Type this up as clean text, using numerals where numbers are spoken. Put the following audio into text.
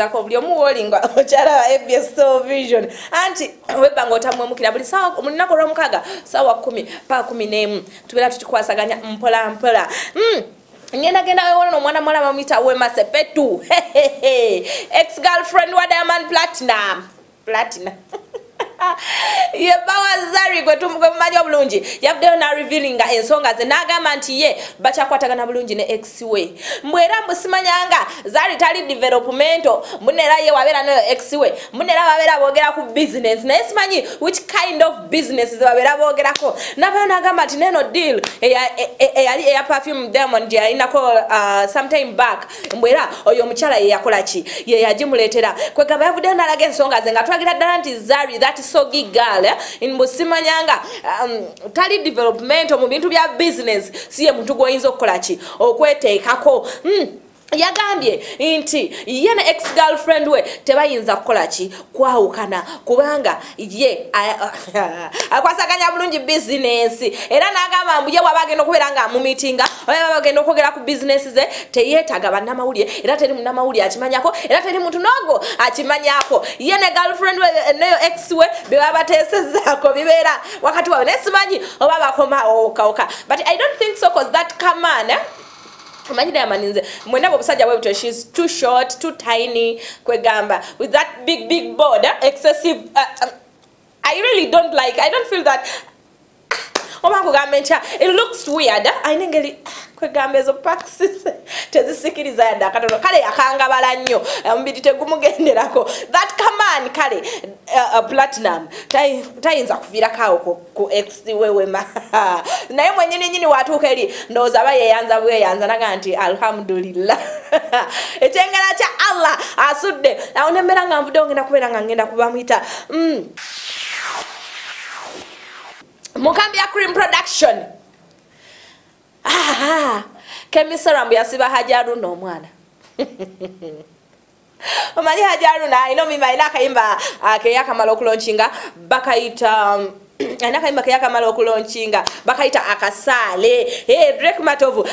zako buli omuwolinga okyala ABS Vision anti webanga otamwemukira buli sawa munako lwamukaga sawa 10 pa 11 tubera tukikwasaganya mpola mpola ngenda genda wewe no mwana mwala bamwita Wema Sepetu ex girlfriend wa Diamond Platinum ye bawa Zari gwe tumugwe bulungi yabdeyo na revealing ensonga ze nagamba nti ye bachakwatagana bulungi ne ex we mbwera mbusimanyanga Zari tali developmento munera ye wabera no ex we munera wabera bogera ku business na simanyi which kind of business ze wabera bogerako nabyo nagamba nti neno deal ya perfume Diamond ya inako sometime back mbwera oyo muchala ye yakola ki ye yajimuletera kwe gaba yabdeyo na lage ensonga ze nga twagira dala nti Zari that sogi girl in Musimanyanga tali development mu bintu bya business siye muntu goyinza okukola ki okweteekako yagambye nti yena ex girlfriend we tebayinza kukola ki kwawukana kubanga ye akwasaganya bulungi business era nagamba mbuye wabagenda okuberanga mu meetinga oba bagenda okogera ku business ze teyetaga bannamawulire era teri munnamawulire akimanyako era teri muntu nogo akimanyako yena girlfriend we neyo ex we bebabateesezako bibeera wakati wawe nesimanyi oba bakoma oka but I don't think so cause that come on Manyi Diamond mwenda bobusajja bwe she's too short, too tiny kwegamba with that big border excessive I really don't like. I don't feel that it looks weird. I think kwegamba ezo practices tezisikiriza yadda katono kale yakangabala nnyo mbidi tegumugenderako that command kale Platinum tayinza kuvira kawo ku ex Wema naye mwenyewe nyini watuuka eri ndoza bayeyanza bweyanza naga nti alhamdulillah etengera cha Allah asudde aonembera nga mvude ngenda kubera nga ngenda kubamwita mukambi ya Cream Production Kemisarambu yasiba Hajaru no mwana Omali Hajaru na ino mima ina kaimba keyaka malokulanchinga bakaita ina kaimba keyaka malokulanchinga bakaita akasale Drake Matovu